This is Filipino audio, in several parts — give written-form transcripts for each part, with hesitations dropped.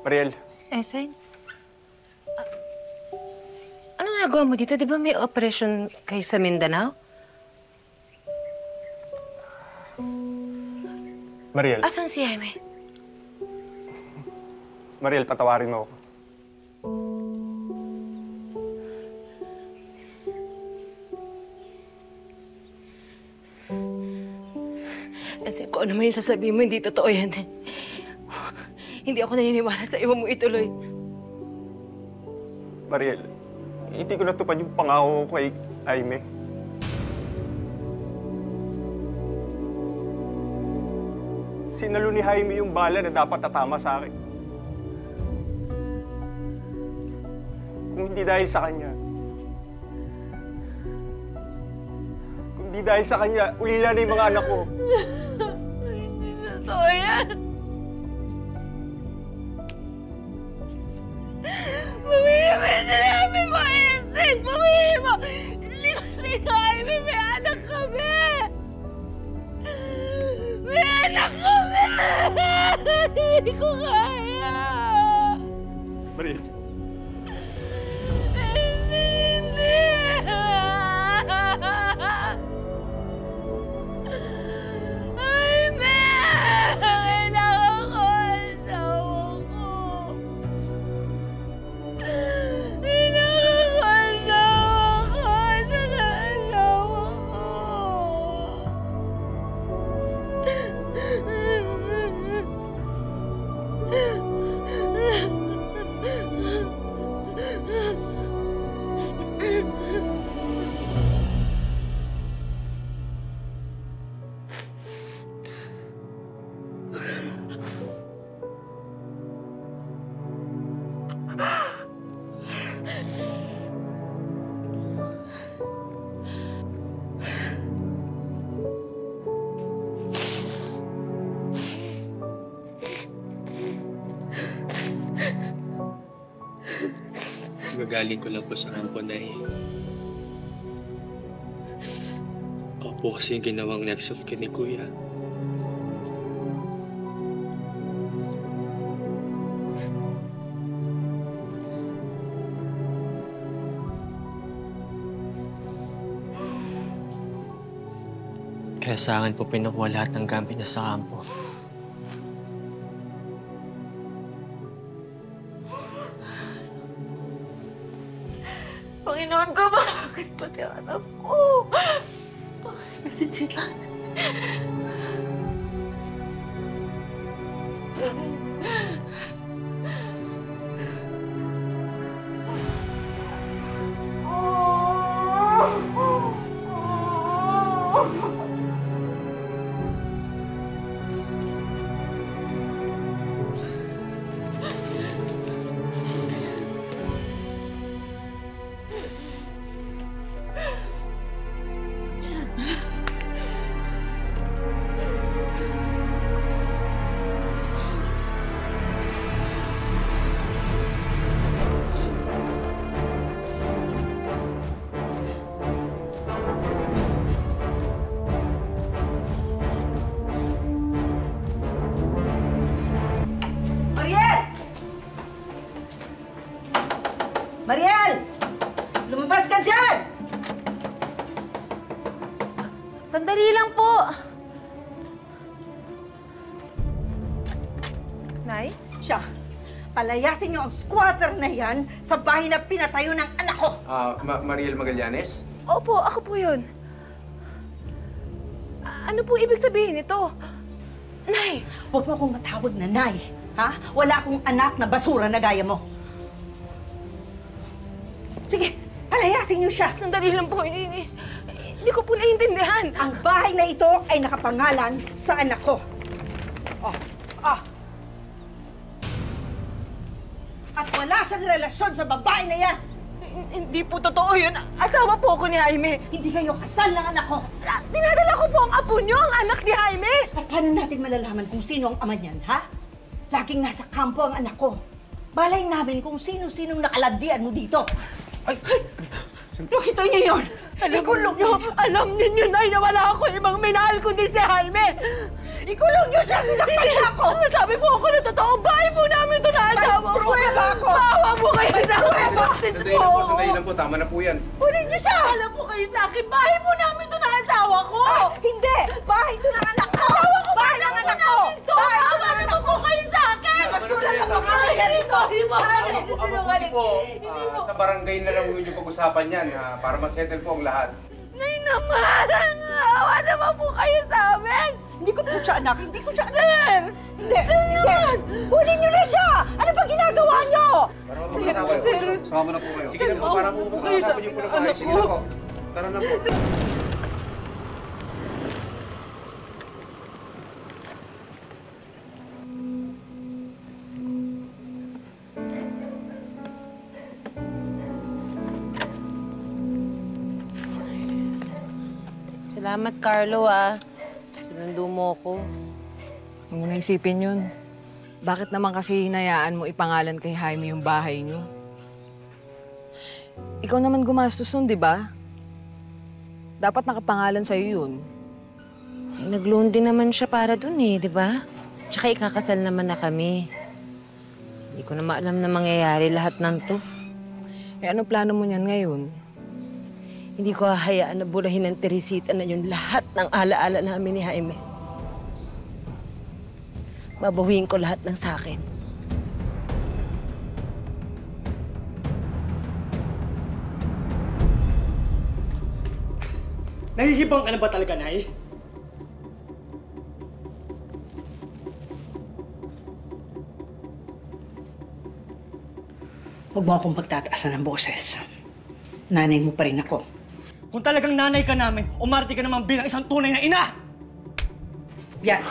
Mariel. Eseng? Anong nagawa mo dito? Di ba may operation kayo sa Mindanao? Mariel. Asan si Jaime? Mariel, patawarin mo ako. Eseng, kung ano man yung sasabihin mo, hindi totoo yan. Hindi ako naniniwala sa iyo mo ituloy. Mariel, hindi ko natupad yung pangako ko kay Jaime. Sinalo ni Jaime yung bala na dapat tatama sa akin. Kung hindi dahil sa kanya, ulila na yung mga anak ko. Hindi totoo yan. Pamihimay na namin mo, Eseng! Pamihimay mo! Hindi mo ni Jaime, may anak kami! May anak kami! Hindi ko kaya! Mariel. Hindi! Jaime! Kailangan ko ang asawa ko! Kailangan ko ang asawa ko! Ito na ang asawa ko! Gagaling ko lang po sa kampo, Nay. Ako po kasi yung ginawang next of kin ni Kuya. Kaya sa akin po pinukuha lahat ng gamit niya sa kampo. Panginoon ko, bakit pati ang anak ko? Bakit pati sila? Mariel! Lumabas ka dyan! Sandali lang po. Nay? Siya, palayasin niyo ang squatter na yan sa bahay na pinatayo ng anak ko! Mariel Magallanes? Opo, ako po yun. Ano po ibig sabihin nito? Nay! Huwag mo akong matawag na Nay, ha? Wala akong anak na basura na gaya mo. Sige, palayasin niyo siya! Sandali lang po, hindi ko po naiintindihan. Ang bahay na ito ay nakapangalan sa anak ko. At wala siyang relasyon sa babae na yan! Hindi po totoo yun. Asawa po ako ni Jaime. Hindi kayo kasal ng anak ko! Dinadala ko po ang apo niyo, ang anak ni Jaime! At paano natin malalaman kung sino ang ama niyan, ha? Laging nasa kampo ang anak ko. Balay namin kung sino-sinong nakalandian mo dito. Ay! Nakita niyo yun! Alam ninyo, Nay, na wala ako ibang minahal kundi si Jaime! Ikulong niyo siya! Sinaktan niya ako! Sabi po ako na totoong bahay po namin ito na asawa Diyos Sandali lang po, ko! sandali lang po. Tama na po yan. Kunin niyo siya! Alam po kayo sa akin, bahay po namin ito na asawa ko! Hindi! Bahay ito ng anak ko! Bahay ng anak ko! Bahay ito ng anak ko! kayo sa akin! Nakasulat ang pangalan niya rito! Hindi po kayo Mabuti nagsisinungaling. po, sa barangay na lang ninyo pag-usapan yan para masettle po ang lahat. Nay naman! Awa naman po kayo sa amin! Hindi ko po siya anak! Hindi ko siya anak! Hindi! Hindi! Kunin niyo na siya! Ano ba ginagawa niyo? Para mapag-usapan po. Sumama na po kayo. Sige na po, para po mapag-usapan niyo po na kayo. Sige na po. Tara na po. Salamat, Carlo, Sinundo mo ko. Huwag mo na isipin yun. Bakit naman kasi hinayaan mo ipangalan kay Jaime yung bahay niyo? Ikaw naman gumastos nun, di ba? Dapat nakapangalan sa'yo yun. Nag-loan din naman siya para dun di ba? Tsaka ikakasal naman na kami. Hindi ko na maalam na mangyayari lahat ng to. Eh ano plano mo niyan ngayon? Hindi ko hahayaan na burahin ng Teresita na yun lahat ng alaala namin ni Jaime. Babawiin ko lahat ng sakin. Nahihibang ka na ba talaga, Nay? Huwag mo akong pagtataasan ng boses. Nanay mo pa rin ako. Kung talagang nanay ka namin, umarte ka naman bilang isang tunay na ina! Yan.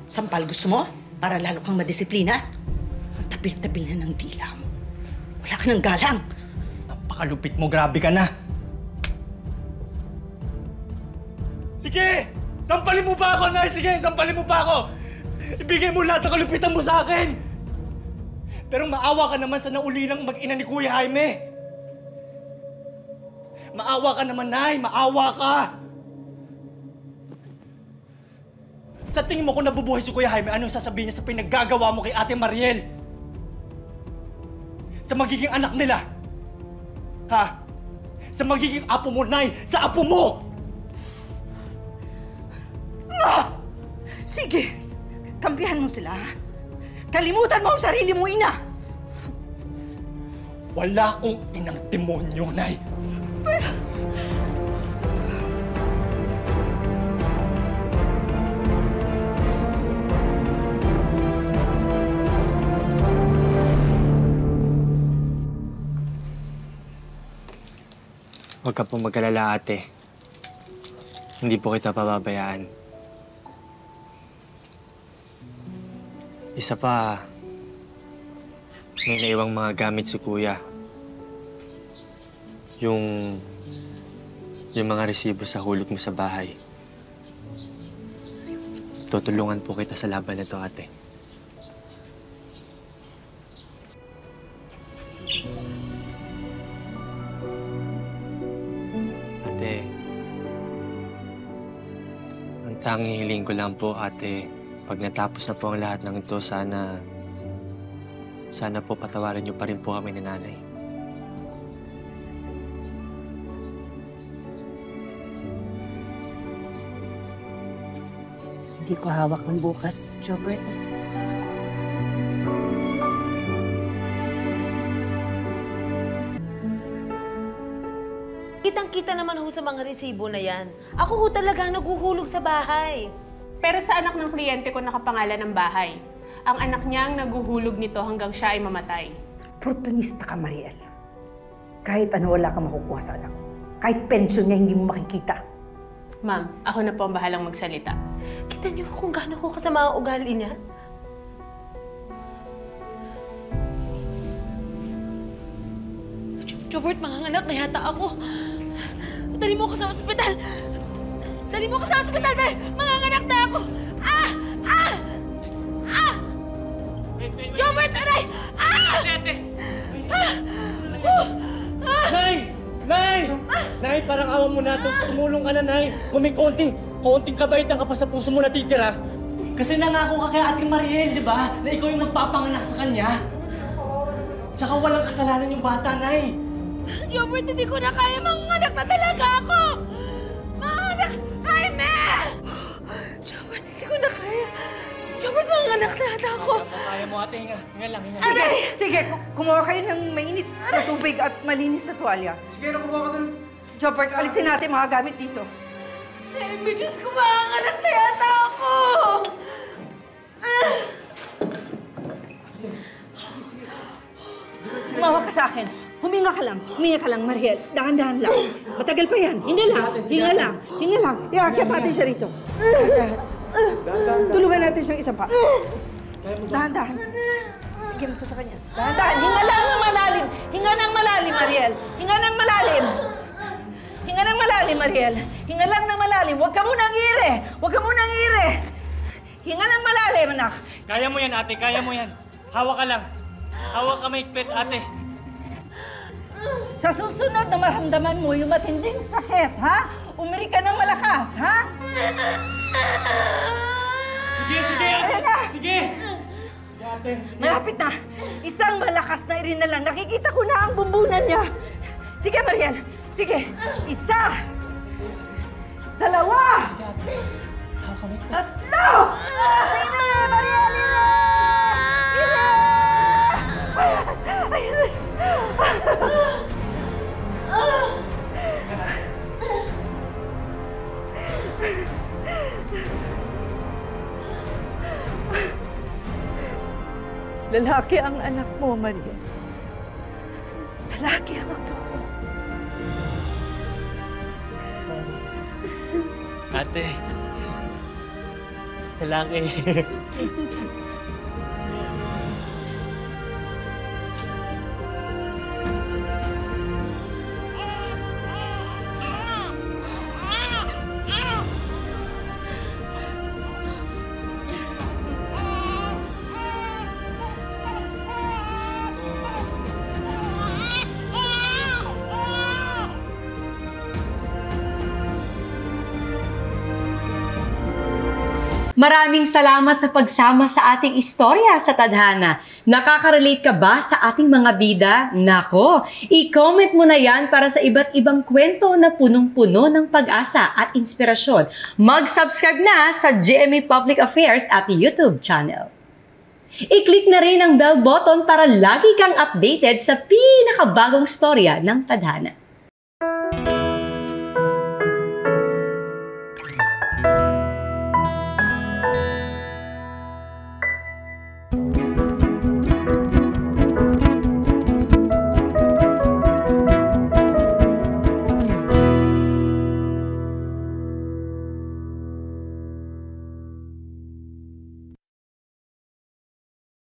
Sampal gusto mo? Para lalo kang madisiplina? Ang tabil-tabil na ng dila mo. Wala ka ng galang. Napakalupit mo, grabe ka na. Sige! Sampalin mo pa ako, Nay! Sige, sampalin mo pa ako! Ibigay mo lahat ng kalupitan mo sa akin! Pero maawa ka naman sa naulilang mag-ina ni Kuya Jaime. Maawa ka naman, Nay! Maawa ka! Sa tingin mo kung nabubuhay si Kuya Jaime, anong sasabihin niya sa pinaggagawa mo kay Ate Mariel? Sa magiging anak nila? Ha? Sa magiging apo mo, Nay! Sa apo mo! Sige. Kampihan mo sila, ha? Kalimutan mo ang sarili mo, ina! Wala akong inang demonyo, Nay! Huwag ka pong mag-alala, ate. Hindi po kita pababayaan. Isa pa, may naiwang mga gamit si Kuya. Yung mga resibo sa hulog mo sa bahay. Tutulungan po kita sa laban na to, ate. Ate, ang tanging hiling ko lang po, ate, pag natapos na po ang lahat ng ito, sana po patawarin niyo pa rin po kami ni Nanay. Hindi ko hawak ng bukas, Jobert. Kitang-kita naman ho sa mga resibo na yan. Ako ho talagang naguhulog sa bahay. Pero sa anak ng kliyente ko nakapangalan ng bahay. Ang anak niya ang naguhulog nito hanggang siya ay mamatay. Oportunista ka, Mariel. Kahit ano, wala kang makukuha sa anak ko. Kahit pensyon niya, hindi mo makikita. Ma'am, ako na po ang bahalang magsalita. Kita niyo kung gaano ko kasama ang ugali niya? Jobert, manganganak na yata ako. Dali mo ako sa ospital! Dali mo ako sa ospital, dali! Manganganak na ako! Ah! Ah! Ah! Jobert, aray! Ah! Nay! Nay! Nay, parang awa mo na ito. Tumulong ka na, Nay. Kung may konting kabaitan ka pa sa puso mo natitira. Kasi nangako ka kay Ate Mariel, di ba? Na ikaw yung magpapanganak sa kanya. Tsaka walang kasalanan yung bata, Nay. Jobert, hindi ko na kaya. Manganganak na talaga ako! Manganganak! Jaime! Jobert, hindi ko na kaya. Jobert, manganganak na ata ako. Kaya mo, ate. Hinga lang, hinga. Aray! Sige, kumuha kayo ng mainit na tubig at malinis na tuwalya. Sige, nakuha ka doon. Jobert, alisin natin mga gamit dito. Jaime, Diyos ko, manganganak na yata ako! Sumawa ka sa akin. Huminga ka lang, Mariel. Dahan-dahan lang. Matagal pa yan. Hinga lang. Iakyat natin siya rito. Tulungan natin siyang isa pa. Dahan-dahan. Bigyan mo to sa kanya. Dahan-dahan. Hinga lang ng malalim. Hinga ng malalim, Mariel. Hinga ng malalim. Hinga ng malalim, Mariel. Hinga lang ng malalim. Huwag ka munang iire. Hinga ng malalim, anak. Kaya mo yan, ate. Kaya mo yan. Hawak ka lang. Hawak ka maigpit, ate. Sa susunod na maramdaman mo yung matinding sakit, ha? Umiri ka ng malakas, ha? Sige, ate. Ayan na. Sige, ate. Malapit na. Isang malakas na irin na lang. Nakikita ko na ang bumbunan niya. Sige, Mariel. Sige. Isa. Dalawa. Tatlo. Ire, Mariel, ire! Ayun. Lalaki ang anak mo, Maria. Lalaki ang anak ko. Ate. Lalaki. Maraming salamat sa pagsama sa ating istorya sa Tadhana. Nakaka-relate ka ba sa ating mga bida? Nako, i-comment mo na yan para sa iba't ibang kwento na punong-puno ng pag-asa at inspirasyon. Mag-subscribe na sa GMA Public Affairs at YouTube channel. I-click na rin ang bell button para lagi kang updated sa pinakabagong storya ng Tadhana.